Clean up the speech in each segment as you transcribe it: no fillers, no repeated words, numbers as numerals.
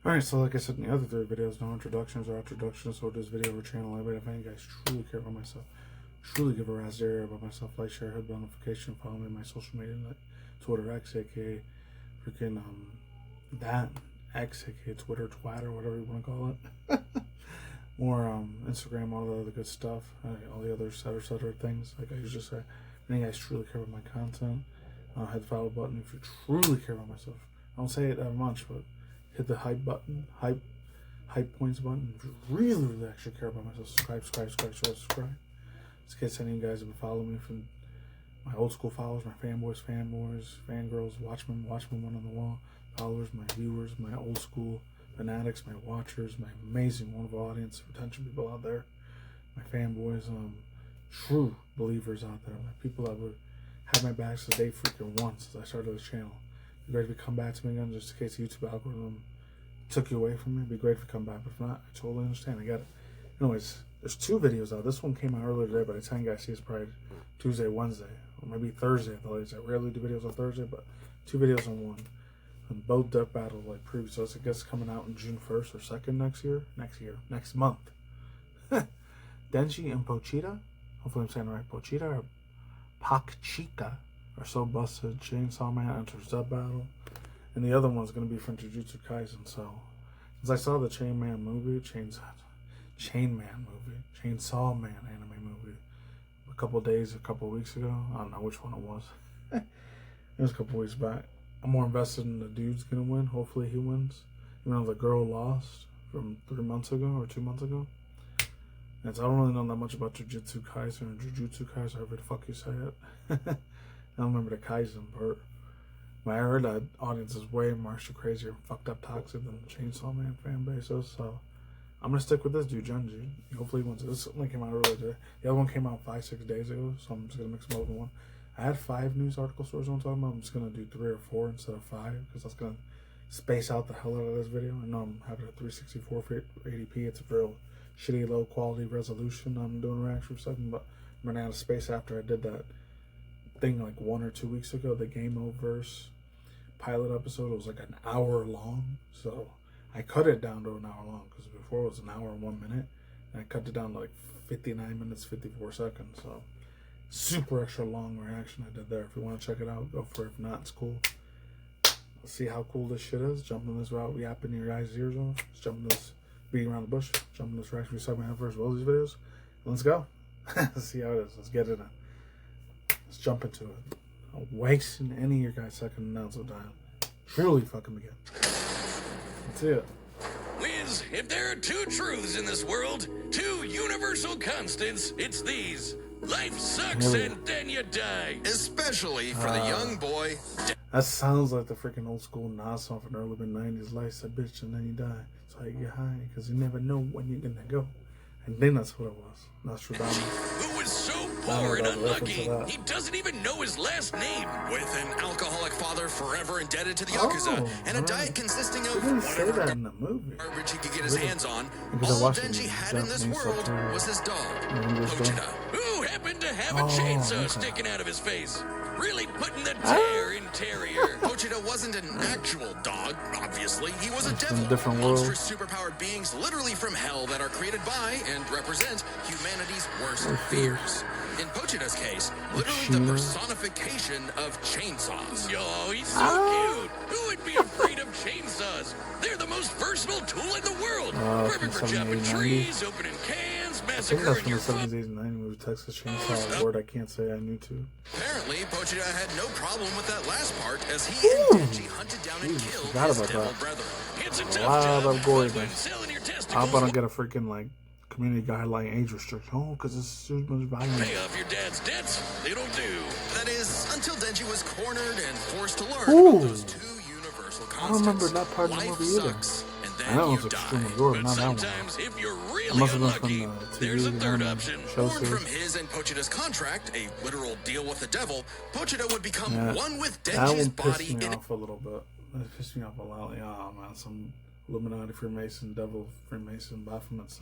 Alright, so like I said in the other 3 videos, no introductions or introductions to this video or channel. But if any guys truly care about myself, truly give a raspberry about myself, like, share, hit the notification, follow me on my social media, like Twitter X, aka freaking that X, aka Twitter, Twatter, whatever you want to call it, or Instagram, all the other good stuff, all the other etc things. Like I usually say, if any guys truly care about my content, hit the follow button. If you truly care about myself, I don't say it that much, but hit the hype button, hype points button. If you really actually care about myself, subscribe. Just in case any of you guys have been following me from my old school followers, my fanboys, fangirls, watchmen one on the wall, followers, my viewers, my old school fanatics, my watchers, my amazing wonderful audience, retention people out there, my fanboys, true believers out there, my people that would have my back since day freaking one since I started this channel. Be great if you come back to me again, just in case the YouTube algorithm took you away from me. It'd be great if you come back, but if not, I totally understand. I get it. Anyways, there's 2 videos out. This one came out earlier today, but I tell you guys, see, it's probably Tuesday, Wednesday, or maybe Thursday at the latest. I rarely do videos on Thursday, but 2 videos on one. And both Death Battle like previous. So I guess coming out in June 1st or 2nd next month. Denji and Pochita, hopefully I'm saying it right, Pochita or Pochita, are so busted. Chainsaw Man enters Death Battle. And the other one's going to be from Jujutsu Kaizen. So, as I saw the Chainsaw Man anime movie a couple weeks ago. I don't know which one it was. It was a couple weeks back. I'm more invested in the dude's going to win. Hopefully he wins. Even though the girl lost from 3 months ago or 2 months ago. And so I don't really know that much about Jujutsu Kaizen, however the fuck you say it. I don't remember the Kaizen part. But I heard that audience is way more crazier and fucked up toxic than the Chainsaw Man fan base is, so I'm gonna stick with this dude, Denji. Hopefully he wins. This one came out earlier today. The other one came out 5-6 days ago, so I'm just gonna mix them up in one. I had 5 news article stories I'm talking about. I'm just gonna do 3 or 4 instead of 5, because that's gonna space out the hell out of this video. I know I'm having a 364 for 80p. It's a real shitty low quality resolution. I'm doing a reaction for a second, but I'm running out of space after I did that thing like 1 or 2 weeks ago, the Game Oververse pilot episode. It was like an hour long, so I cut it down to an hour long, because before it was an hour and 1 minute, and I cut it down to like 59 minutes 54 seconds. So super extra long reaction I did there. If you want to check it out, go for it. If not, it's cool. Let's see how cool this shit is. Jumping this route, yapping your guys' ears off. Just jumping this, beating around the bush, jumping this reaction segment first of all these videos. Let's go. Let's see how it is. Let's get it in. Let's jump into it. Don't waste any of your guys' second announcement time. Truly fucking begin. Let's see it. Wizz, if there are 2 truths in this world, 2 universal constants, it's these. Life sucks and then you die. Especially for the young boy. That sounds like the freaking old school Nas song from the early mid-90s. Life's a bitch and then you die. So you get high, because you never know when you're gonna go. And then that's what it was. Nostradamus. Who was so poor and unlucky, he doesn't even know his last name. With an alcoholic father forever indebted to the Yakuza, and a diet consisting of whatever in the movie. garbage he could get his hands on, all Denji had in this world was his dog, Pochita, who happened to have a chainsaw sticking out of his face. Really putting the tear in terrier. Pochita wasn't an actual dog, obviously. He was a devil. Different world. Monstrous superpowered beings literally from hell that are created by and represent humanity's worst fears. In Pochita's case, literally the personification of chainsaws. Oh, he's so cute. Who would be afraid of chainsaws? They're the most versatile tool in the world. Perfect for chopping trees, opening cans, massacring your foot. 70s and 90s movie, Texas Chainsaw, a word I can't say I knew to. Apparently, Pochita had no problem with that last part, as he and Denji hunted down and killed his devil brethren. It's a tough job Gorey, selling your testicles. How about I get a freaking like community guideline age restriction? Oh, because it's so much violence. Pay off your dad's debts. They don't do. That is, until Denji was cornered and forced to learn about those 2 universal constants. I don't remember that part of the movie either. I know it was extremely good, not that one. If you're really unlucky, there's a third option. Born from his and Pochita's contract, a literal deal with the devil, Pochita would become one with Denji's body. That one pissed me off a little bit. It pissed me off a lot. Yeah, man, some Illuminati Freemason, devil Freemason, Baphomet's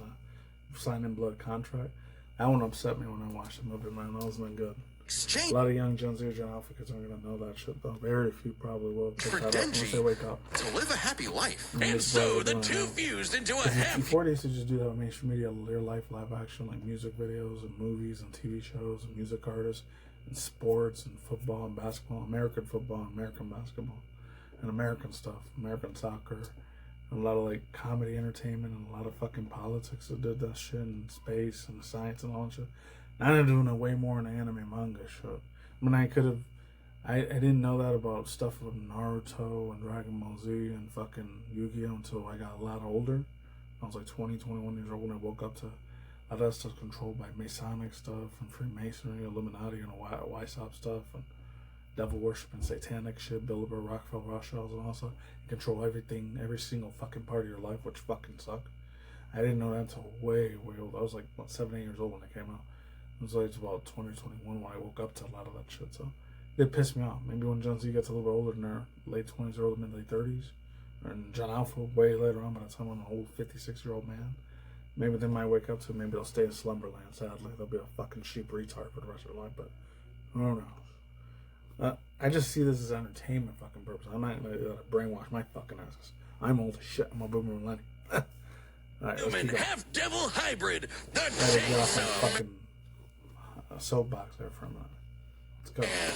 sign in blood contract. That one upset me when I watched the movie, man. That wasn't good. exchange A lot of young Gen Z or Gen Alpha kids aren't gonna know that shit though. Very few probably will pick for that up once they wake up. Denji to live a happy life. And so the two fused into a happy... Before they used to just do that on mainstream media, real life live action, like music videos and movies and TV shows and music artists and sports and football and basketball, American football, American basketball, and American stuff, American soccer, and a lot of like comedy entertainment and a lot of fucking politics that did that shit and space and science and all that shit. Now they're doing it way more in the anime manga shit. I mean, I didn't know that about stuff with Naruto and Dragon Ball Z and fucking Yu-Gi-Oh! Until I got a lot older. I was like 20, 21 years old when I woke up to a lot of that stuff controlled by Masonic stuff and Freemasonry, Illuminati, and YSOP stuff, and devil worship and satanic shit, Bilderberg, Rockefeller, Rothschilds, and all that stuff. You control everything, every single fucking part of your life, which fucking sucked. I didn't know that until way, way old. I was like, 7, 8 years old when it came out. It was like about 20, 21 when I woke up to a lot of that shit, so it pissed me off. Maybe when Gen Z gets a little bit older in their late 20s, early mid-late 30s, and Gen Alpha way later on by the time I'm an old 56-year-old man, maybe they might wake up to it. Maybe they'll stay in slumberland, sadly. They'll be a fucking sheep retard for the rest of their life, but who knows? I just see this as entertainment fucking purpose. I'm not going to brainwash my fucking asses. I'm old as shit. I'm a boomer millennial. Alright, Human half devil hybrid, the Gotta get off my chainsaw fucking soapbox there for a minute. Let's go. man,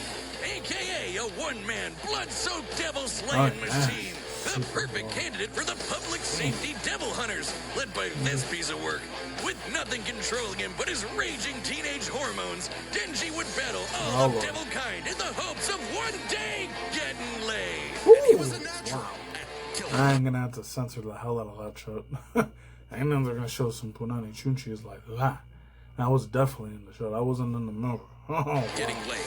aka a one-man blood-soaked devil slaying machine. The perfect candidate for the public safety devil hunters, led by this piece of work. With nothing controlling him but his raging teenage hormones, Denji would battle all of devil kind in the hopes of one day getting laid. He was a natural. I'm gonna have to censor the hell out of that shit. I know they're gonna show some Punani Chunchis like that. I was definitely in the show. I wasn't in the movie. Getting laid.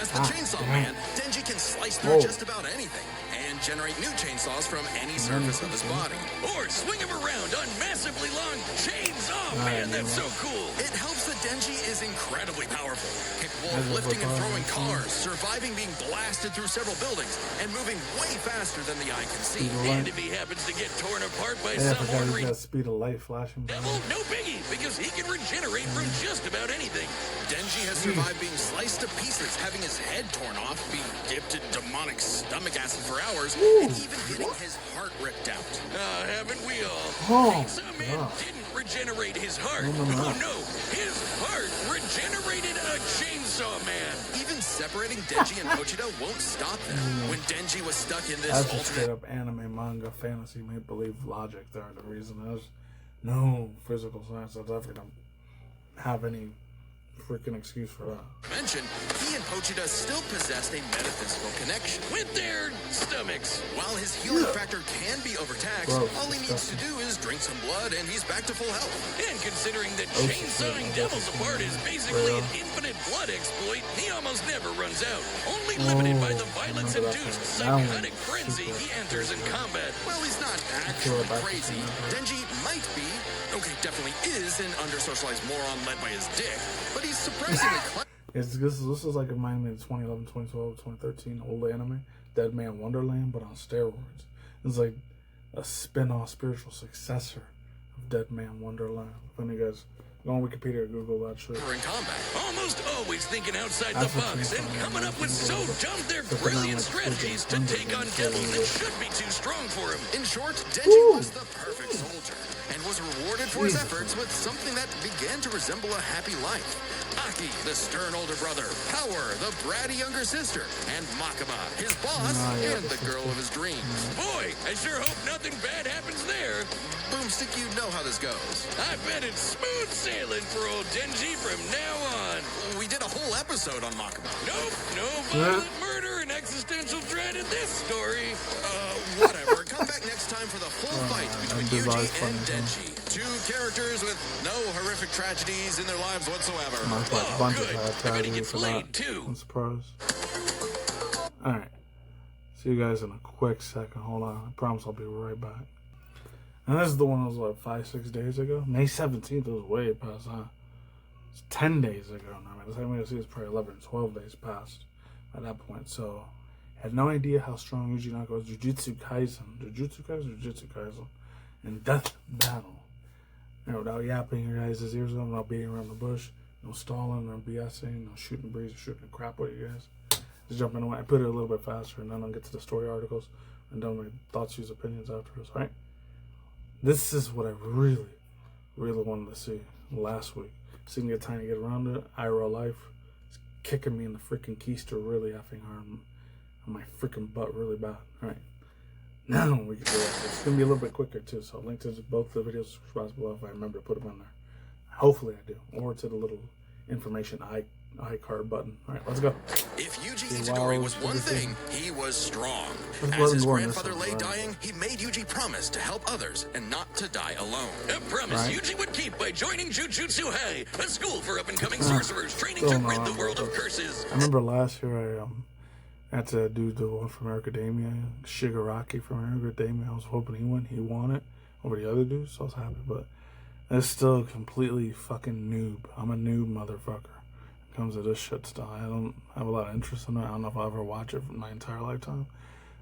As the chainsaw man, Denji can slice through just about anything and generate new chainsaws from any surface of his body. Or swing him around on massively long chains. Oh man, that's so cool. It helps that Denji is incredibly powerful, capable of lifting and throwing cars, surviving being blasted through several buildings, and moving way faster than the eye can see. And if he happens to get torn apart by Yeah, I some forgot ornery he's got speed of light flashing. devil, no biggie, because he can regenerate from just about anything. Denji has survived being sliced to pieces, having his head torn off, being dipped in demonic stomach acid for hours, and even getting his heart ripped out. Haven't we all? Oh, Some man didn't regenerate his heart. No. Oh no, his heart regenerated a chainsaw man. Even separating Denji and Pochita won't stop them. When Denji was stuck in this That's a straight alternate up anime, manga, fantasy, make believe logic there. The reason is no physical science that's ever gonna have any freaking excuse for that. dimension, he and Pochita still possessed a metaphysical connection. With their stomachs. While his healing factor can be overtaxed, Gross, all he needs to do is drink some blood and he's back to full health. And considering that chainsawing devils apart is basically an infinite blood exploit, he almost never runs out. Only limited by the violence-induced psychotic frenzy he enters in combat. Well, he's not actually crazy. Denji might be, okay, definitely is an under-socialized moron led by his dick, but he's surprisingly clever. This is like reminding me of 2011, 2012, 2013 old anime, Dead Man Wonderland, but on steroids. It's like a spin-off spiritual successor of Dead Man Wonderland. If any of you guys go on Wikipedia or Google that shit. in combat. Almost always thinking outside the box and coming up with so dumb they're brilliant strategies to take on devils that should be too strong for him. In short, Denji was the perfect soldier and was rewarded for his efforts with something that began to resemble a happy life. Aki, the stern older brother, Power, the bratty younger sister, and Makaba, his boss, and the girl of his dreams. Boy, I sure hope nothing bad happens there. Boomstick, you know how this goes. I bet it's smooth sailing for old Denji from now on. We did a whole episode on Makaba. Nope, no violent murder and existential dread in this story. Whatever. Come back next time for the full fight between Yuji and Denji. Two characters with no horrific tragedies in their lives whatsoever. Bunch good. of I bet he tragedy gets for laid, that. too. I'm surprised. Alright. See you guys in a quick second. Hold on. I promise I'll be right back. And this is the one that was like 5-6 days ago. May 17th, it was way past, huh? It's 10 days ago now. By the time we see it's probably 11 or 12 days past at that point. So, I had no idea how strong Yuji Naka was. Jujutsu Kaizen, and Death Battle. And without yapping your guys' ears off, without beating around the bush, No stalling or BSing, no shooting breeze or shooting crap with you guys. Just jumping away. I put it a little bit faster and then I'll get to the story articles and then my thoughts, views, opinions afterwards, right? This is what I really, really wanted to see last week. So you can get time to get around it. IRL life. It's kicking me in the freaking keister really effing hard. On my freaking butt really bad. Alright. Now we can do it. It's going to be a little bit quicker too. So link to both the videos below if I remember to put them in there. Hopefully I do. Or to the little information iCard button. Alright, let's go. If Yuji Itadori was one thing, he was strong. As his grandfather lay dying, he made Yuji promise to help others and not to die alone. A promise Yuji would keep by joining Jujutsu High, a school for up-and-coming sorcerers training to rid the world of curses. I remember last year I had to do the one from Academia, Shigaraki from Academia. I was hoping he won. He won it over the other dudes, so I was happy. But it's still completely fucking noob. I'm a noob motherfucker. When it comes to this shit stuff, I don't have a lot of interest in it. I don't know if I'll ever watch it for my entire lifetime.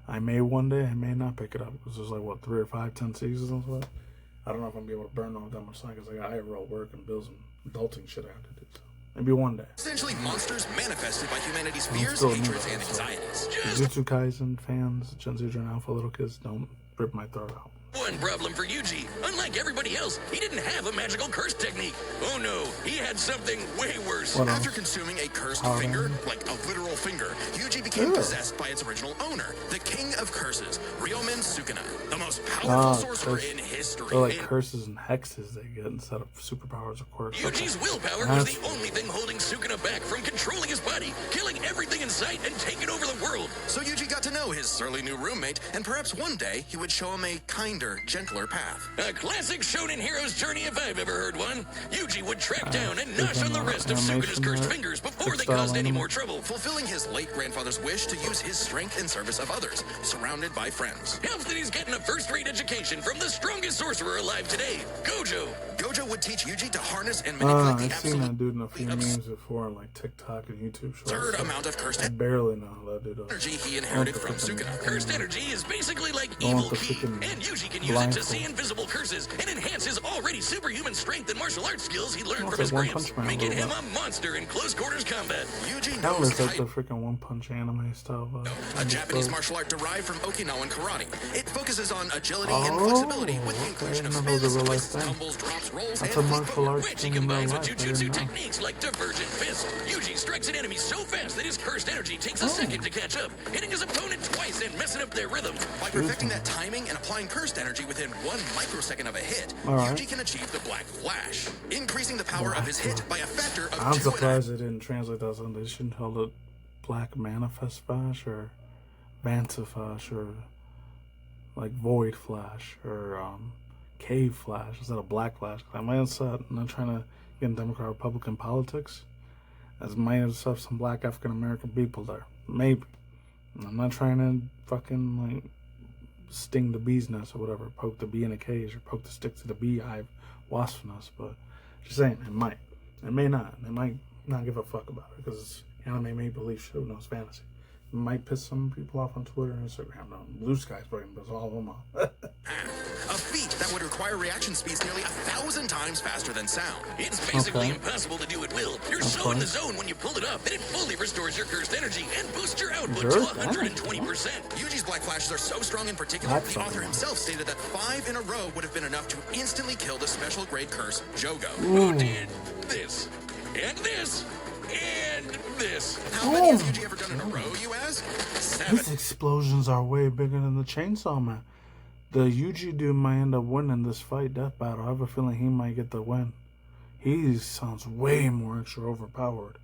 I may one day. I may not pick it up because there's like what 3 or 5, 10 seasons and stuff. I don't know if I'm gonna be able to burn all that much time because I got IRL work and bills and adulting shit I have to do. So. Maybe one day. Essentially monsters manifested by humanity's fears, hatreds, and anxieties. Jujutsu Kaizen fans, Gen Z and Alpha little kids, don't rip my throat out. One problem for Yuji. Unlike everybody else, he didn't have a magical curse technique. Oh no, he had something way worse. After consuming a cursed finger, like a literal finger, Yuji became possessed by its original owner, the king of curses, Ryomen Sukuna, the most powerful sorcerer in history. They're like curses and hexes they get instead of superpowers, of course. Yuji's willpower was the only thing holding Sukuna back from controlling his body, killing everything in sight, and taking over the world. So Yuji got to know his surly new roommate, and perhaps one day he would show him a kinder, gentler path. A classic shonen hero's journey if I've ever heard one. Yuji would track down and nosh on the rest of Sukuna's cursed fingers before they caused any more trouble. Fulfilling his late grandfather's wish to use his strength in service of others, surrounded by friends. Helps that he's getting a first-rate education from the strongest sorcerer alive today, Gojo. Gojo would teach Yuji to harness and manipulate the I've seen that dude in a few memes before on like TikTok and YouTube shows. Absurd amount of cursed I barely know that dude. Energy he inherited from Sukuna. Cursed energy is basically like evil ki, and Yuji can use it to see invisible curses and enhance his already superhuman strength and martial arts skills he learned from his gramps, making him a monster in close quarters combat. Yuji that knows was like the freaking One Punch anime style. A Japanese martial art derived from Okinawan karate. It focuses on agility and flexibility with the inclusion of spins, twists, tumbles, drops, rolls, that's and a martial arts which he thing in real combines with life. jutsu techniques like divergent fist. Yuji strikes an enemy so fast that his cursed energy takes a second to catch up, hitting his opponent twice and messing up their rhythm. By perfecting that timing and applying cursed energy within 1 microsecond of a hit, Yuji can achieve the Black Flash, increasing the power of his hit by a factor of 2. I'm surprised they didn't translate that on. They shouldn't call it Black Manifest Flash or Vanta Flash or like Void Flash or Cave Flash instead of Black Flash. I might have said, I'm not trying to get in Democrat Republican politics. As might have some black African American people there. Maybe. I'm not trying to fucking like sting the bee's nest or whatever, poke the bee in a cage or poke the stick to the beehive wasp nest, but just saying, it might. It may not. They might not give a fuck about it because it's anime made believe shit, who knows, fantasy. It might piss some people off on Twitter and Instagram. No, Blue Sky's probably piss all of them off. A feat that would require reaction speeds nearly 1,000 times faster than sound. It's basically impossible to do at will. You're so in the zone when you pull it off that it fully restores your cursed energy and boosts your output to 120%. Yuji's Black Flashes are so strong in particular, the author himself stated that 5 in a row would have been enough to instantly kill the special grade curse, Jogo. Who did this, and this, and this? How many has Yuji ever done in a row, you ask? 7. These explosions are way bigger than the Chainsaw Man. The Yuji dude might end up winning this fight, death battle. I have a feeling he might get the win. He sounds way more extra overpowered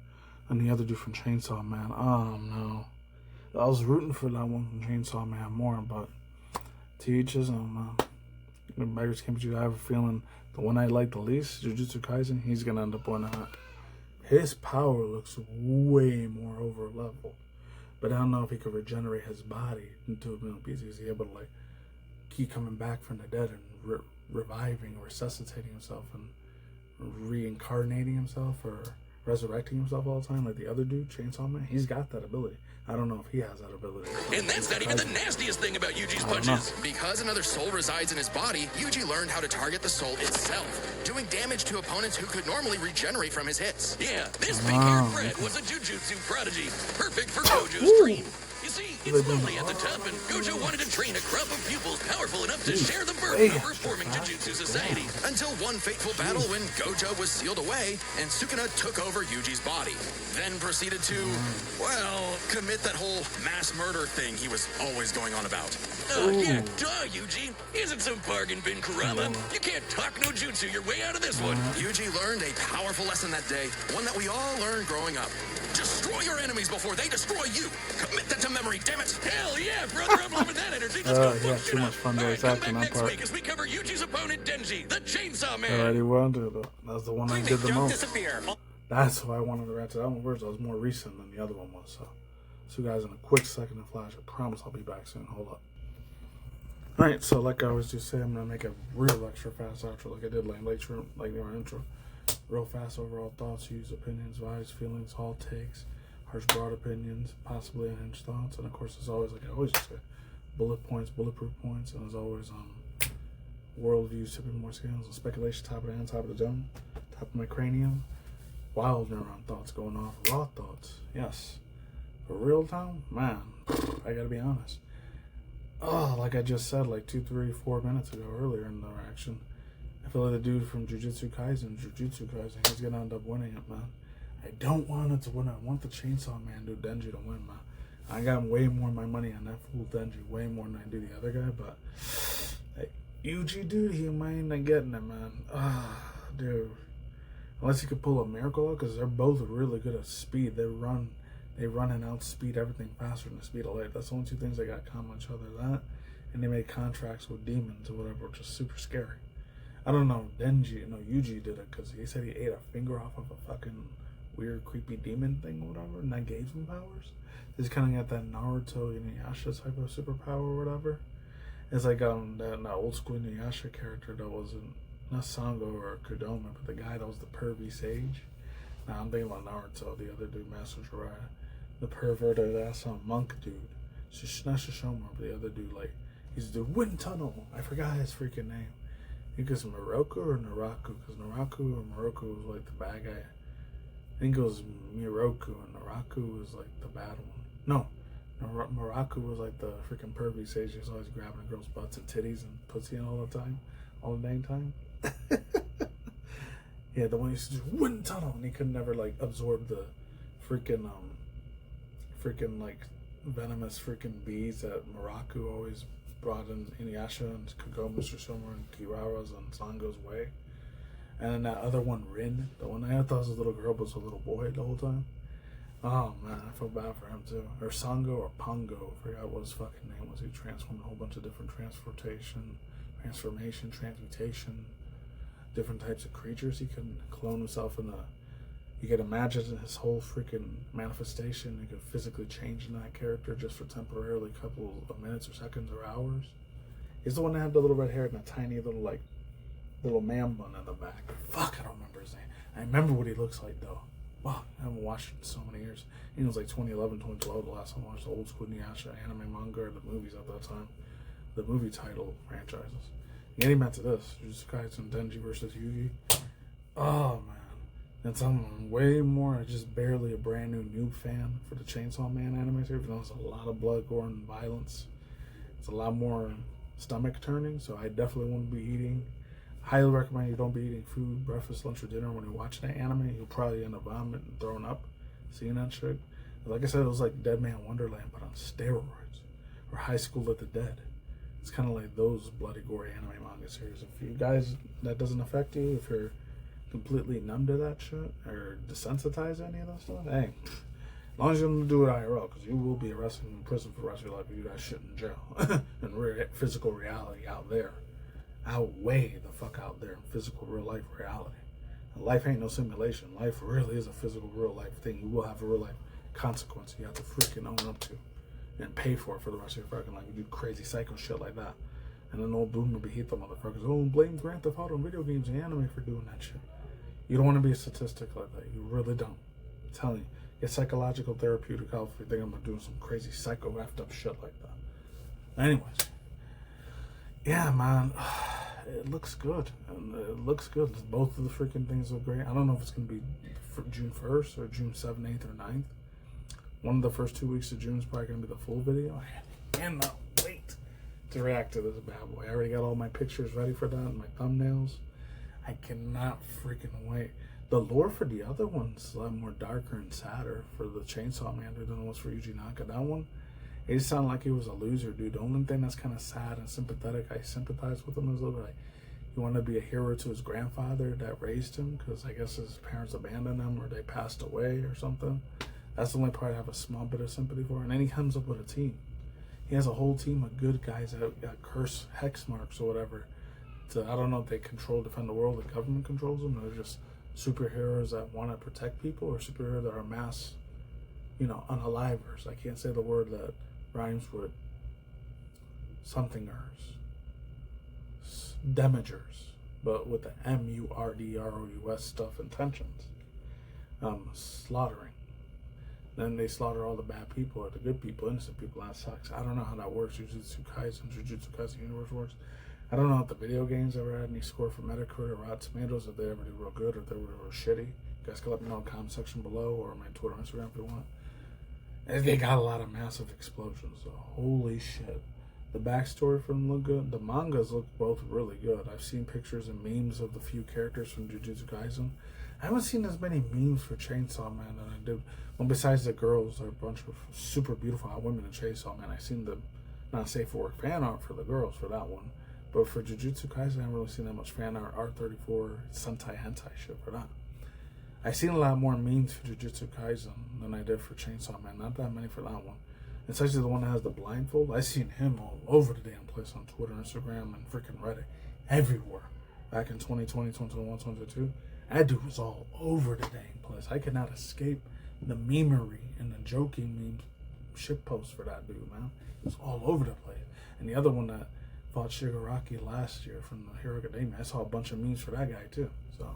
than the other dude from Chainsaw Man. Oh no. I was rooting for that one from Chainsaw Man more, but to each his own, man. Beggars can't be choosers. I have a feeling the one I like the least, Jujutsu Kaizen, he's gonna end up winning that. His power looks way more over leveled. But I don't know if he could regenerate his body into a million pieces. Is he able to like keep coming back from the dead and reviving, resuscitating himself and reincarnating himself, or resurrecting himself all the time like the other dude, Chainsaw Man. He's got that ability. I don't know if he has that ability. And that's not even the nastiest thing about Yuji's punches. Because another soul resides in his body, Yuji learned how to target the soul itself, doing damage to opponents who could normally regenerate from his hits. Yeah, this pink-haired Fred was a Jujutsu prodigy, perfect for Gojo's dream. You see, it's lonely at the top, and Gojo wanted to train a crop of pupils powerful enough to share the burden of reforming Jujutsu society. Until one fateful battle when Gojo was sealed away and Sukuna took over Yuji's body. Then proceeded to, well, commit that whole mass murder thing he was always going on about. Yeah, duh, Yuji. Isn't some bargain bin Kurama? You can't talk no jutsu your way out of this one. Yuji learned a powerful lesson that day, one that we all learned growing up. Destroy your enemies before they destroy you. Commit that to memory, damn it. Hell yeah, brother, I'm loving that energy. Let's go yeah, too much fun voice acting that part. Week as we cover Yuji's opponent, Denji, the Chainsaw Man. Alrighty, well, dude, that's the one I did the most. That's why I wanted to rant to that one first. That was more recent than the other one was. So, see you guys in a quick second of flash. I promise I'll be back soon. Hold up. Alright, so like I always do say, I'm going to make a real extra fast outro like I did like in our intro. Real fast overall thoughts, views, opinions, vibes, feelings, all takes, harsh broad opinions, possibly unhinged thoughts, and of course as always, like I always say, bullet points, bulletproof points, and as always, worldviews, tipping more scales, and speculation, top of the hand, top of the dome, top of my cranium, wild neuron thoughts going off, raw thoughts, yes. For real time, man, I gotta be honest. Oh, like I just said like 2, 3, 4 minutes ago earlier in the reaction, I feel like the dude from Jujutsu Kaizen, he's gonna end up winning it, man. I don't want it to win. I want the Chainsaw Man dude, Denji, to win, man. I got way more of my money on that fool Denji, way more than I do the other guy, but hey, Yuji, dude, he might not getting it, man. Dude. Unless he could pull a miracle out, because they're both really good at speed. They run and outspeed everything faster than the speed of light. That's the only two things they got common with each other. That, and they made contracts with demons or whatever, which is super scary. I don't know, Yuji did it because he said he ate a finger off of a fucking weird, creepy demon thing or whatever, and that gave him powers. He's kind of got that Naruto Inuyasha type of superpower or whatever. It's like that old school Inuyasha character that was not Sango or Kodama, but the guy that was the pervy sage. Now I'm thinking about Naruto, the other dude, Master Jiraiya. The perverted ass monk dude. Not Shishoma, but the other dude, like, he's the Wind Tunnel. I forgot his freaking name. I think it's Moroku or Naraku, because Naraku or Moroku was like the bad guy. I think it was Miroku, and Naraku was like the bad one. No, Moroku was like the freaking pervy sage. He was always grabbing girls' butts and titties and pussy and all the time. All the dang time. Yeah, the one who used to do Wind Tunnel, and he could never like absorb the freaking like venomous freaking bees that Moroku always brought in Inuyasha and Kagome, Shishoma, and Kiraras on Sango's way. And then that other one, Rin, the one I thought was a little girl but was a little boy the whole time. Oh man, I feel bad for him too. Or Sango or Pongo, I forgot what his fucking name was. He transformed a whole bunch of different transmutation, different types of creatures. He can clone himself in you could imagine his whole freaking manifestation. He could physically change in that character just for temporarily a couple of minutes or seconds or hours. He's the one that had the little red hair and a tiny little man bun in the back. Fuck, I don't remember his name. I remember what he looks like though. Wow, I haven't watched it in so many years. It was like 2011, 2012 the last time I watched the old school Inuyasha anime, manga, or the movies at that time. The movie title franchises. Getting back to this, Jujutsu Kaizen, Denji Vs Yuji. Oh man. And I'm way more, just barely a brand new noob fan for the Chainsaw Man anime series. There's a lot of blood, gore, and violence. It's a lot more stomach turning, so I definitely wouldn't be eating. Highly recommend you don't be eating food, breakfast, lunch, or dinner when you're watching that anime. You'll probably end up vomiting and throwing up seeing that shit. Like I said, it was like Dead Man Wonderland, but on steroids. Or High School of the Dead. It's kind of like those bloody, gory anime manga series. If you guys, that doesn't affect you, if you're completely numb to that shit or desensitized to any of that stuff, hey, as long as you don't do it IRL, because you will be arrested in prison for the rest of your life if you do that shit in jail. And physical reality out there outweigh the fuck out there in physical real life reality. And life ain't no simulation. Life really is a physical real life thing. You will have a real life consequence you have to freaking own up to and pay for it for the rest of your fucking life. You do crazy psycho shit like that. And then old Boomer be hit the motherfuckers. Oh, blame Grand Theft Auto and video games and anime for doing that shit. You don't want to be a statistic like that. You really don't. I'm telling you. Get psychological therapeutic help if you think I'm doing some crazy psycho effed up shit like that. Anyways. Yeah, man. It looks good. And it looks good. Both of the freaking things look great. I don't know if it's going to be for June 1st or June 7th, 8th, or 9th. One of the first 2 weeks of June is probably going to be the full video. I cannot wait to react to this bad boy. I already got all my pictures ready for that and my thumbnails. I cannot freaking wait. The lore for the other one's a lot more darker and sadder for the Chainsaw Man than it was for Yuji Naka. That one, it just sounded like he was a loser, dude. The only thing that's kind of sad and sympathetic, I sympathize with him, is a little bit like he wanted to be a hero to his grandfather that raised him, because I guess his parents abandoned him or they passed away or something. That's the only part I have a small bit of sympathy for. And then he comes up with a team. He has a whole team of good guys that got curse hex marks or whatever. I don't know if they defend the world, the government controls them, or they're just superheroes that want to protect people, or superheroes that are mass, unalivers. I can't say the word that rhymes with somethingers. Damagers, but with the MURDROUS stuff intentions. Slaughtering. Then they slaughter all the bad people or the good people, innocent people. That sucks. I don't know how that works. Jujutsu Kaizen universe works. I don't know if the video games ever had any score for Metacritic or Rotten Tomatoes, if they ever did real good or if they were real shitty. You guys can let me know in the comment section below or my Twitter and Instagram if you want. And they got a lot of massive explosions, so holy shit. The backstory for them look good. The mangas look both really good. I've seen pictures and memes of the few characters from Jujutsu Kaisen. I haven't seen as many memes for Chainsaw Man than I did. Well, besides the girls, there are a bunch of super beautiful hot women in Chainsaw Man. I've seen the not safe for work fan art for the girls for that one. But for Jujutsu Kaisen, I haven't really seen that much fan art, R34, Sentai Hentai shit for that. I've seen a lot more memes for Jujutsu Kaisen than I did for Chainsaw Man. Not that many for that one. Especially the one that has the blindfold. I've seen him all over the damn place on Twitter, Instagram, and freaking Reddit. Everywhere. Back in 2020, 2021, 2022. That dude was all over the dang place. I could not escape the memery and the joking meme shit post for that dude, man. It was all over the place. And the other one that fought Shigaraki last year from the Hero Academia, I saw a bunch of memes for that guy too. So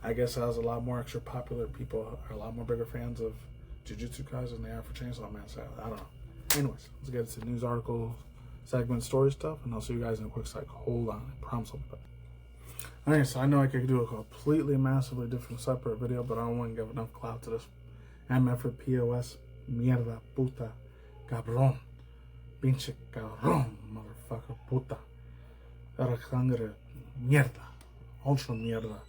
I guess I was a lot more extra popular. People are a lot more bigger fans of Jujutsu Kaisen than they are for Chainsaw Man. So I don't know. Anyways, let's get into news article segment story stuff, and I'll see you guys in a quick sec. Hold on, I promise I'll be back. Alright, so I know I could do a completely massively different separate video, but I don't want to give enough clout to this. MF for POS, mierda, puta, cabrón, pinche cabrón, motherfucker, puta, aracangre, mierda, ultra mierda,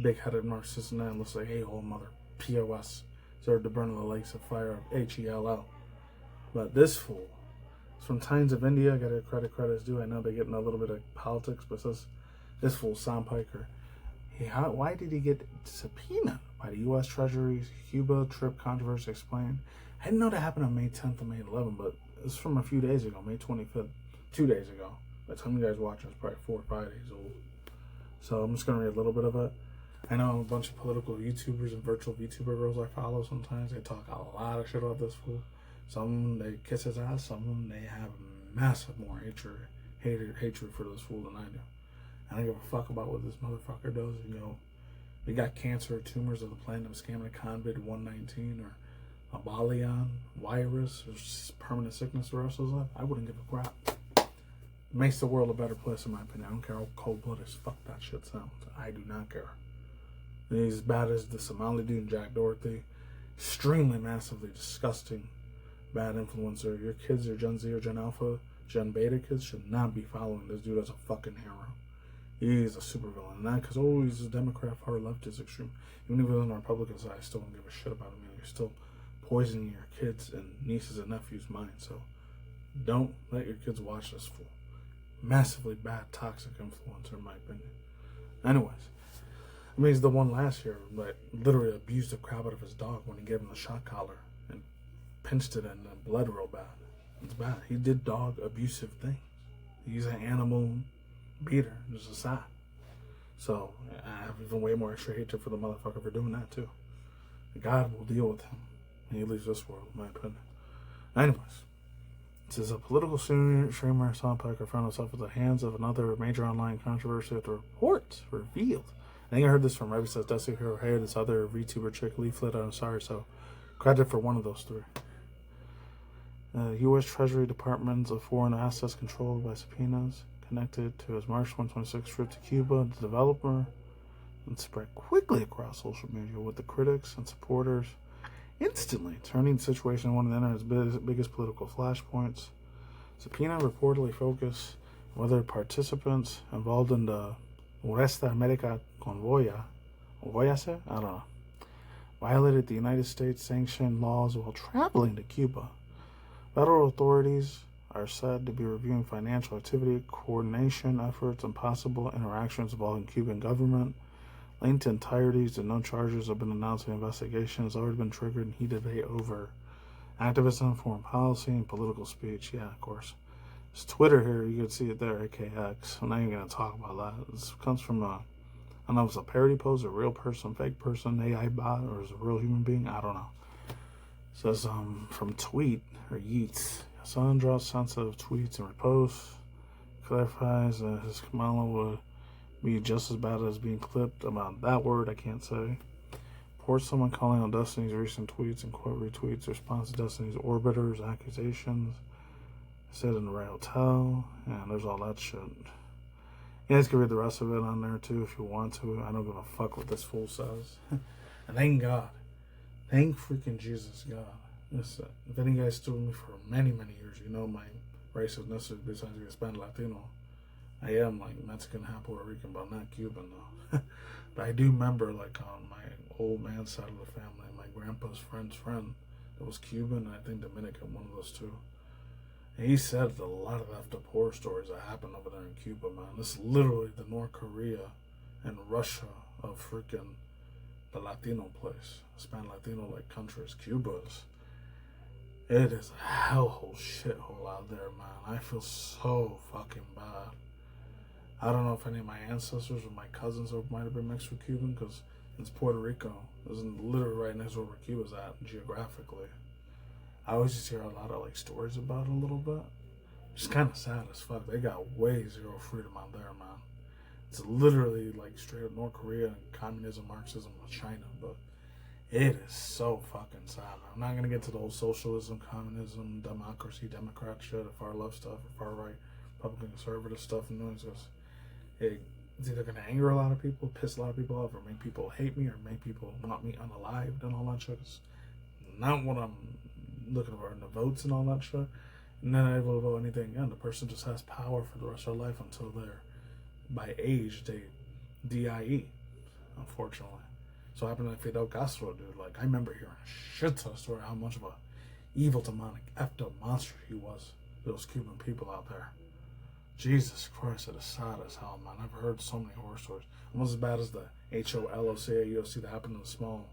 big-headed narcissist man, looks like a-hole mother, POS, deserved to burn in the lakes of fire of HELL. But this fool, it's from Times of India, gotta credit's due. I know they get in a little bit of politics, but this fool, Sam Piker, why did he get subpoenaed by the U.S. Treasury's Cuba trip controversy explained? I didn't know that happened on May 10th and May 11th, but it's from a few days ago, May 25th, 2 days ago. By the time you guys watch it, it's probably 4 or 5 days old. So I'm just going to read a little bit of it. I know a bunch of political YouTubers and virtual VTuber girls I follow sometimes. They talk a lot of shit about this fool. Some of them, they kiss his ass. Some of them, they have massive more hatred for this fool than I do. I don't give a fuck about what this motherfucker does. We got cancer or tumors of the planet of scamming a COVID-119 or a Balian virus or permanent sickness the rest of his life. I wouldn't give a crap. It makes the world a better place, in my opinion. I don't care how cold-blooded as fuck that shit sounds. I do not care. He's as bad as the Somali dude and Jack Doherty. Extremely, massively disgusting, bad influencer. Your kids are Gen Z or Gen Alpha, Gen Beta kids should not be following this dude as a fucking hero. He's a supervillain. And that because, he's a Democrat, far left is extreme. Even if he's on the Republican side, I still don't give a shit about him. You're still poisoning your kids' and nieces and nephews' minds. So don't let your kids watch this fool. Massively bad, toxic influencer, in my opinion. Anyways, he's the one last year that literally abused the crap out of his dog when he gave him the shock collar and pinched it and it bled real bad. It's bad. He did dog abusive things. He's an animal beater. It's just sad. So I have even way more extra hatred for the motherfucker for doing that too. God will deal with him when he leaves this world, in my opinion. Anyways, it says a political streamer, Sam Piker, found himself at the hands of another major online controversy after reports revealed I think I heard this from Revi says Dusty Hero. Hey, this other VTuber chick Leaflet. I'm sorry. So credit for one of those three. U.S. Treasury Departments of Foreign Assets controlled by subpoenas connected to his March 2026 trip to Cuba, the developer, and spread quickly across social media with the critics and supporters instantly turning the situation into one of the internet's biggest political flashpoints. Subpoena reportedly focused on whether participants involved in the West America Convoya, I don't know, violated the United States sanctioned laws while traveling to Cuba. Federal authorities are said to be reviewing financial activity, coordination efforts, and possible interactions involving Cuban government. Linked to entireties and no charges have been announced. The investigation has already been triggered in heated debate over activism, foreign policy, and political speech. Yeah, of course. It's Twitter here. You can see it there, AKX. I'm not even going to talk about that. This comes from I don't know if it's a parody post, a real person, fake person, AI bot, or is it a real human being? I don't know. It says from tweet or Yeats. Son draws sensitive tweets and reposts. Clarifies that his Kamala would be just as bad as being clipped about that word I can't say. Reports someone calling on Destiny's recent tweets and quote retweets response to Destiny's orbiters accusations. Said in the Ray Hotel, and there's all that shit. You guys can read the rest of it on there too if you want to. I don't give a fuck what this fool says. And thank God. Thank freaking Jesus God. Listen, if any guys stood with me for many, many years, you know my race is necessary besides being Hispanic Latino. I am like Mexican, half Puerto Rican, but not Cuban though. But I do remember like on my old man's side of the family, my grandpa's friend's friend that was Cuban and I think Dominican, one of those two. And he said a lot of effed up horror stories that happened over there in Cuba, man. This is literally the North Korea and Russia of freaking the Latino place. Hispanic Latino like countries, Cuba's. It is a hellhole shithole out there, man. I feel so fucking bad. I don't know if any of my ancestors or my cousins might have been mixed with Cuban, because it's Puerto Rico. It's literally right next to where Cuba's at, geographically. I always just hear a lot of like stories about it a little bit. It's kind of sad as fuck. They got way zero freedom out there, man. It's literally like straight up North Korea and communism, Marxism with China, but it is so fucking sad, man. I'm not gonna get to the whole socialism, communism, democracy, Democrat shit, the far left stuff, the far right, Republican, conservative stuff, and noise. It's either gonna anger a lot of people, piss a lot of people off, or make people hate me, or make people want me unalived and all that shit. It's not what I'm looking for in the votes and all that shit. And not able to vote anything again. The person just has power for the rest of their life until they're by age they die, unfortunately. So it happened to Fidel Castro, dude. Like I remember hearing a shit ton of story how much of a evil, demonic, effed up monster he was. Those Cuban people out there. Jesus Christ, it is sad as hell, man. I've heard so many horror stories. Almost as bad as the HOLOCA UFC that happened to the small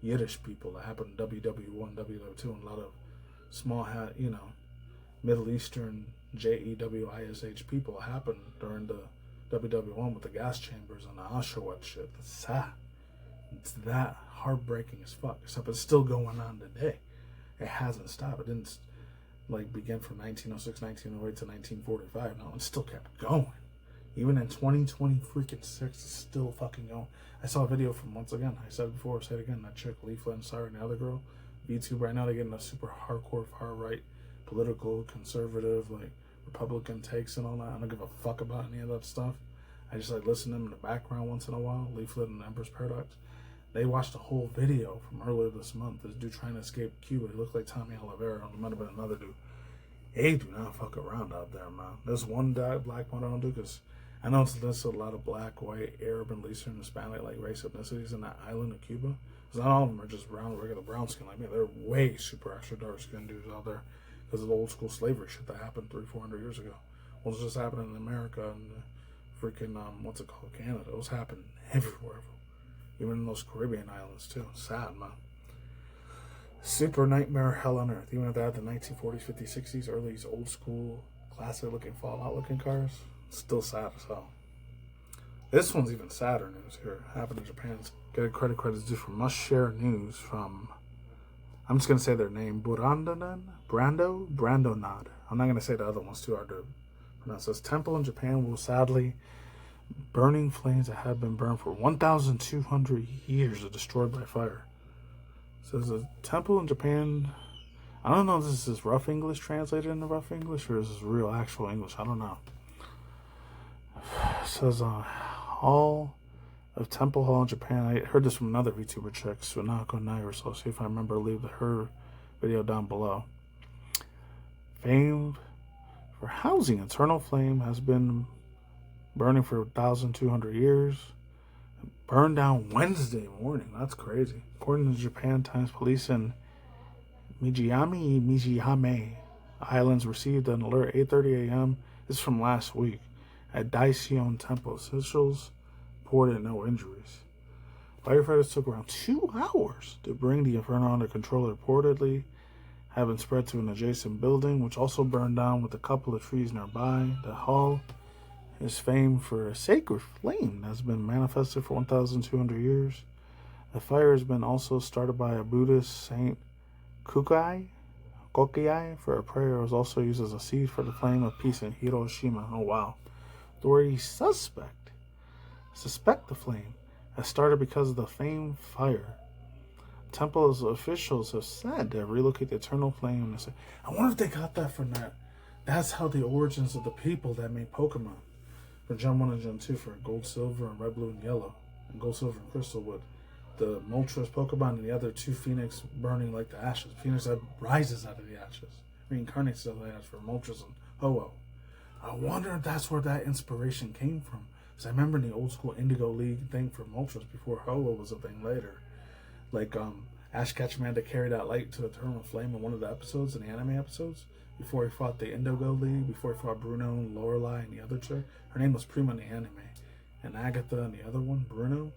Yiddish people, that happened in WW1, WW2, and a lot of small, Middle Eastern JEWISH people happened during the WW1 with the gas chambers and the Auschwitz shit. That's sad. It's that heartbreaking as fuck. Except it's still going on today. It hasn't stopped. It didn't begin from 1906, 1908 to 1945. No, it still kept going. Even in 2020 freaking 6, it's still fucking going. I saw a video from, once again, I said it before, I said it again, that chick, Leaflet and Sarah, and the other girl, VTuber, right now they're getting a super hardcore, far-right, political, conservative, like, Republican takes and all that. I don't give a fuck about any of that stuff. I just like listen to them in the background once in a while, Leaflet and Empress Paradox. They watched a whole video from earlier this month, this dude trying to escape Cuba. He looked like Tommy Oliveira, or it might have been another dude. They do not fuck around out there, man. There's one black one I don't do, because I know it's listed a lot of black, white, Arab, and Eastern, Hispanic, like race ethnicities in that island of Cuba. Because not all of them are just brown, regular brown skin like me. They're way super extra dark skinned dudes out there because of the old school slavery shit that happened 300-400 years ago. Well, it's just happening in America and freaking, what's it called, Canada. It was happening everywhere. Even in those Caribbean islands, too. Sad, man. Super nightmare hell on earth. Even if they had the 1940s, 50s, 60s, early old school, classic looking Fallout looking cars, still sad as hell. This one's even sadder news here. Happened in Japan. Get a credit's due from Must Share News from, I'm just going to say their name, Brandonad. I'm not going to say the other ones too hard to pronounce. This temple in Japan will sadly Burning flames that had been burned for 1,200 years are destroyed by fire. It says a temple in Japan. I don't know if this is rough English translated into rough English or is this real actual English. I don't know. It says Hall of Temple Hall in Japan. I heard this from another VTuber chick, Sunako Nair, so I'll see if I remember to leave her video down below. Famed for housing eternal flame has been burning for 1,200 years. Burned down Wednesday morning. That's crazy. According to Japan Times, police in Mijihame Islands received an alert at 8:30 a.m. This is from last week at Daishion Temple. Officials reported no injuries. Firefighters took around 2 hours to bring the inferno under control. Reportedly having spread to an adjacent building, which also burned down with a couple of trees nearby. The hall is famed for a sacred flame that has been manifested for 1,200 years. The fire has been also started by a Buddhist Saint Kokiai for a prayer. It was also used as a seed for the flame of peace in Hiroshima. Oh wow. Authorities suspect the flame has started because of the famed fire. Temple's officials have said they relocate the eternal flame. I wonder if they got that from that. That's how the origins of the people that made Pokemon. For Gen 1 and Gen 2 for Gold, Silver, and Red, Blue, and Yellow. And Gold, Silver, and Crystal with the Moltres Pokemon and the other 2 Phoenix burning like the ashes. Phoenix that rises out of the ashes. Reincarnates out of the ashes for Moltres and Ho-Oh. I wonder if that's where that inspiration came from. Because I remember in the old school Indigo League thing for Moltres before Ho-Oh was a thing later. Like Ash Ketchum had to carry that light to Eternal Flame in one of the episodes, in the anime episodes. Before he fought the Indigo League, before he fought Bruno and Lorelei and the other chick. Her name was Prima in the anime. And Agatha and the other one, Bruno.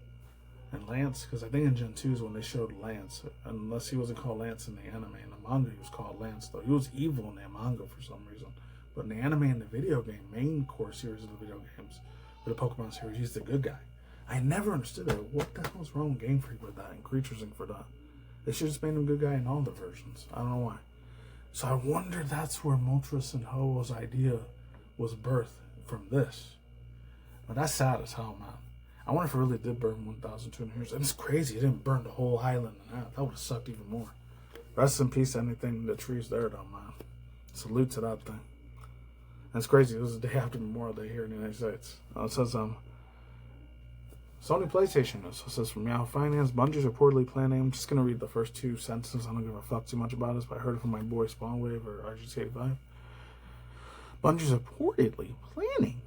And Lance, because I think in Gen 2 is when they showed Lance. Unless he wasn't called Lance in the anime. In the manga, he was called Lance, though. He was evil in the manga for some reason. But in the anime and the video game, main core series of the video games, or the Pokemon series, he's the good guy. I never understood it. What the hell's wrong with Game Freak with that and Creatures Inc. for that? They should just made him a good guy in all the versions. I don't know why. So I wonder that's where Moltres and Ho-Oh's idea was birthed from this. But that's sad as hell, man. I wonder if it really did burn 1,200 years. And it's crazy. It didn't burn the whole island. That would have sucked even more. Rest in peace to anything the trees there, though, man. Salute to that thing. And it's crazy. It was the day after Memorial Day here in the United States. It says, Sony PlayStation. So it says from Yahoo Finance, Bungie's reportedly planning. I'm just gonna read the first 2 sentences. I don't give a fuck too much about this, but I heard it from my boy Spawnwave or RGC85. Bungie's reportedly planning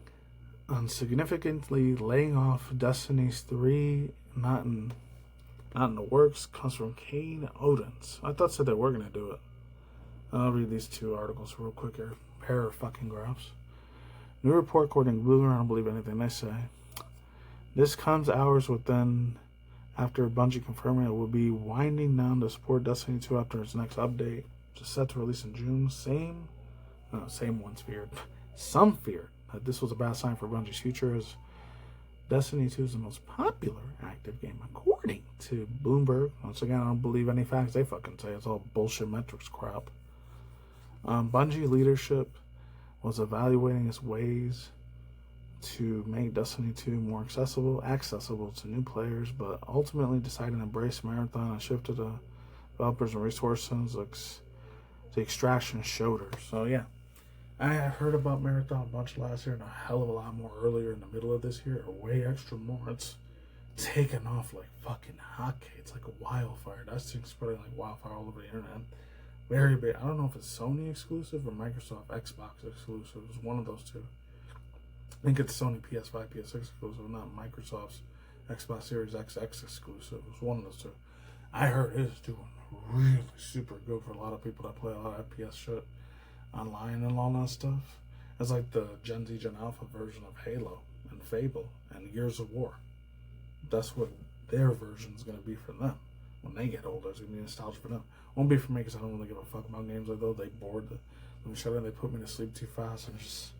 on significantly laying off Destiny's 3. Not in the works. Comes from Kane Odins. I thought said they were gonna do it. I'll read these 2 articles real quick here. Pair of fucking graphs. New report according to Bloomer. I don't believe anything they say. This comes hours within after Bungie confirming it will be winding down to support Destiny 2 after its next update, which is set to release in June. Same ones feared. Some feared that this was a bad sign for Bungie's future, as Destiny 2 is the most popular active game according to Bloomberg. Once again, I don't believe any facts they fucking say. It's all bullshit metrics crap. Bungie leadership was evaluating its ways to make Destiny 2 more accessible to new players, but ultimately decided to embrace Marathon and shifted the developers and resources like the extraction shoulder. So yeah, I heard about Marathon a bunch last year and a hell of a lot more earlier in the middle of this year, or way extra more. It's taken off like fucking hotcakes. It's like a wildfire. That thing's spreading like wildfire all over the internet. Very big. I don't know if it's Sony exclusive or Microsoft Xbox exclusive. It's one of those 2. I think it's Sony PS5, PS6 exclusive, not Microsoft's Xbox Series XX exclusive. It was one of those 2. I heard it's doing really super good for a lot of people that play a lot of FPS shit online and all that stuff. It's like the Gen Z, Gen Alpha version of Halo and Fable and Gears of War. That's what their version's going to be for them. When they get older, it's going to be nostalgia for them. Won't be for me because I don't really give a fuck about games like those. They bored the shit out. They put me to sleep too fast and it's just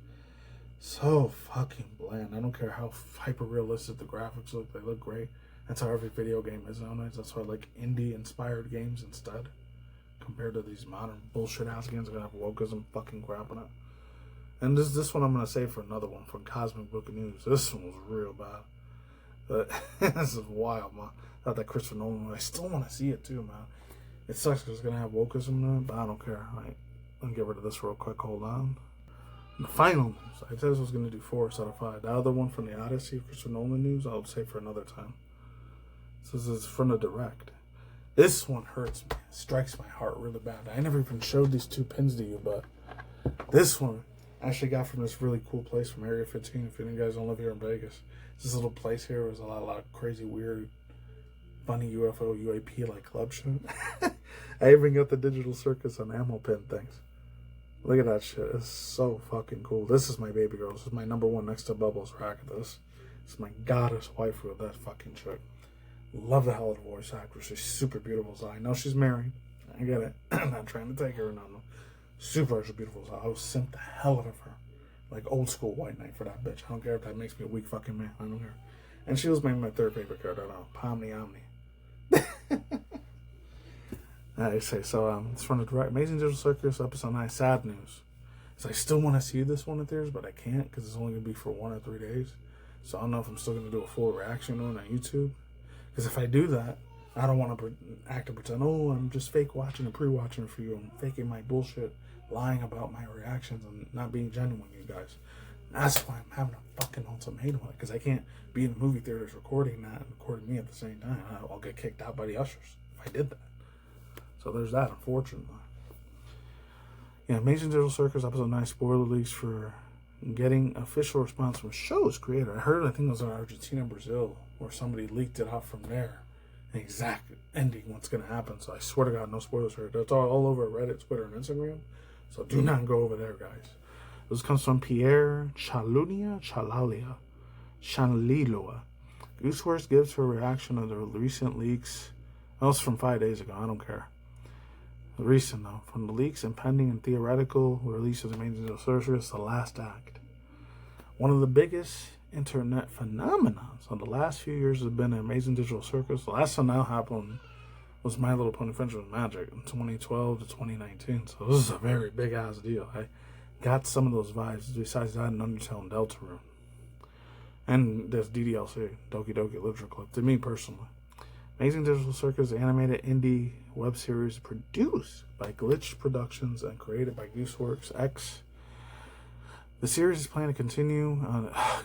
so fucking bland. I don't care how hyper realistic the graphics look. They look great. That's how every video game is nowadays. That's why I like indie inspired games instead, compared to these modern bullshit ass games that have wokeism fucking crap in it. And this one I'm going to save for another one from Cosmic Book of News. This one was real bad. But this is wild, man. Not that Christopher Nolan, I still want to see it too, man. It sucks because it's going to have wokeism in it, but I don't care. All right, let me get rid of this real quick. Hold on. And the final news. I said I was going to do 4 out of 5. The other one from the Odyssey, Christopher Nolan news, I'll save for another time. This is from the direct. This one hurts me. It strikes my heart really bad. I never even showed these 2 pins to you, but this one I actually got from this really cool place from Area 15. If any of you guys don't live here in Vegas, it's this little place here. There's a lot of crazy, weird, funny UFO, UAP like club shit. I even got the digital circus and ammo pin things. Look at that shit. It's so fucking cool. This is my baby girl. This is my number 1 next to Bubbles rack of this. It's my goddess wife with that fucking chick. Love the hell of the voice actress. She's super beautiful. So I know she's married. I get it. I'm not trying to take her or nothing. Super beautiful. So I was simped the hell out of her. Like old school white knight for that bitch. I don't care if that makes me a weak fucking man. I don't care. And she was maybe my 3rd favorite character. I don't know. Pomni Omni. I say so. It's from the direct Amazing Digital Circus episode 9. Sad news. So I still want to see this one in theaters, but I can't because it's only gonna be for 1 or 3 days. So I don't know if I'm still gonna do a full reaction on YouTube. Because if I do that, I don't want to act and pretend, oh, I'm just fake watching and pre-watching for you. I'm faking my bullshit, lying about my reactions and not being genuine, you guys. That's why I'm having a fucking ultimatum on it. Because I can't be in the movie theaters recording that and recording me at the same time. I'll get kicked out by the ushers if I did that. So there's that, unfortunately. Yeah, Amazing Digital Circus episode 9 spoiler leaks for getting official response from show's creator. I think it was in Argentina, Brazil, where somebody leaked it out from there. An exact ending, what's going to happen. So I swear to God, no spoilers here. That's all over Reddit, Twitter, and Instagram. So do not go over there, guys. This comes from Pierre Chalalia. Gooseworks gives her reaction to the recent leaks. That was from 5 days ago. I don't care. Recent, though. From the leaks and pending and theoretical release of the Amazing Digital Circus, The Last Act. One of the biggest internet phenomena of the last few years has been an Amazing Digital Circus. The last time that happened was My Little Pony Adventures with Magic in 2012 to 2019. So this is a very big ass deal. I got some of those vibes. Besides that, and Undertale and Deltarune, and there's DDLC, Doki Doki Literature Club. To me personally, Amazing Digital Circus, animated indie web series produced by Glitch Productions and created by Gooseworks X. The series is planned to continue,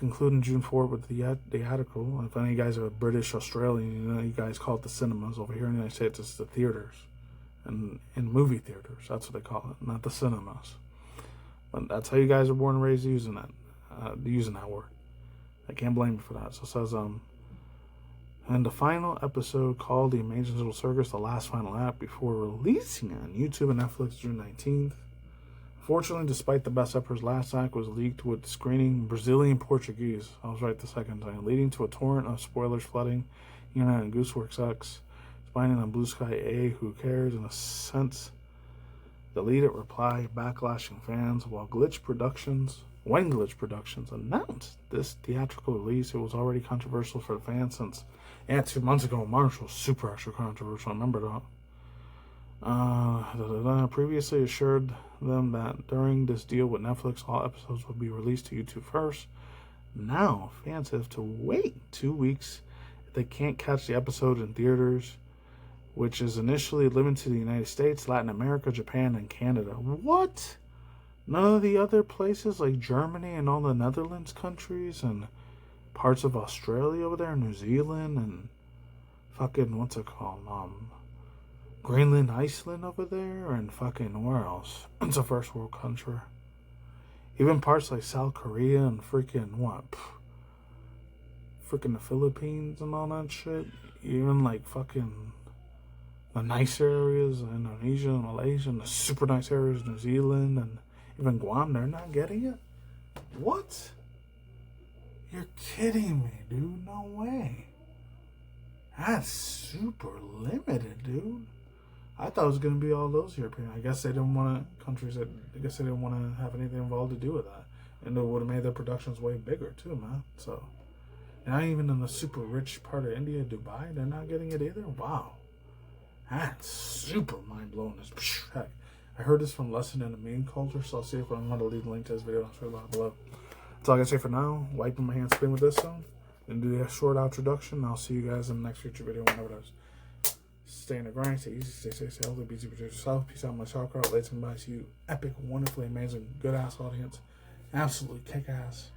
including June 4th with the theatrical. If any of you guys are British, Australian, you know, you guys call it the cinemas. Over here in the United States, it's the theaters. And in movie theaters, that's what they call it, not the cinemas. But that's how you guys are born and raised using that word. I can't blame you for that. So it says, and the final episode called The Amazing Digital Circus, the last final act before releasing it on YouTube and Netflix June 19th. Unfortunately, despite the best efforts, Last Act was leaked with screening Brazilian Portuguese. I was right the second time, leading to a torrent of spoilers flooding Internet and Gooseworks X, spying on Blue Sky A, who cares, in a sense, deleted reply backlashing fans, when Glitch Productions announced this theatrical release. It was already controversial for the fans since 2 months ago March was super extra controversial. I remember that. Previously assured them that during this deal with Netflix, all episodes would be released to YouTube first. Now, fans have to wait 2 weeks if they can't catch the episode in theaters, which is initially limited to the United States, Latin America, Japan, and Canada. What? None of the other places like Germany and all the Netherlands countries and parts of Australia over there, New Zealand, and fucking, what's it called? Greenland, Iceland over there, and fucking where else? It's a first world country. Even parts like South Korea and freaking freaking the Philippines and all that shit. Even like fucking the nice areas, Indonesia and Malaysia, and the super nice areas, New Zealand, and even Guam, they're not getting it? What? You're kidding me, dude. No way. That's super limited, dude. I thought it was going to be all those European. I guess they didn't want they didn't want to have anything involved to do with that. And it would have made their productions way bigger, too, man. So, not even in the super rich part of India, Dubai, they're not getting it either? Wow. That's super mind-blowing. Heck, I heard this from Lesson in the Meme Culture, so I'll see if I'm going to leave the link to this video. I'll show you about below. That's all I got to say for now. Wiping my hands clean with this one. Then do a short introduction. I'll see you guys in the next future video whenever it is. Stay in the grind, stay easy, stay safe, stay healthy, be easy, protect yourself. Peace out, my shout out. Later and bye to you. Epic, wonderfully amazing, good ass audience. Absolutely kick ass.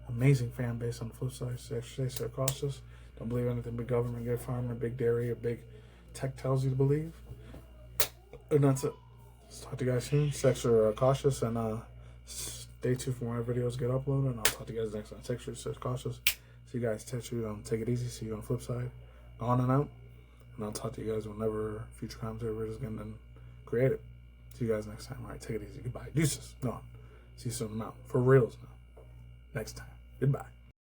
Amazing fan base on the flip side. Stay cautious. Don't believe anything big government, big farmer, big dairy, or big tech tells you to believe. And that's it. Talk to you guys soon. Stay cautious and stay tuned for more videos get uploaded. And I'll talk to you guys next time. Stay cautious. See you guys. Take it easy. See you on the flip side. On and out. And I'll talk to you guys whenever future commentary videos get created. See you guys next time. All right, take it easy. Goodbye. Deuces. No. See you soon. I'm out. For reals now. Next time. Goodbye.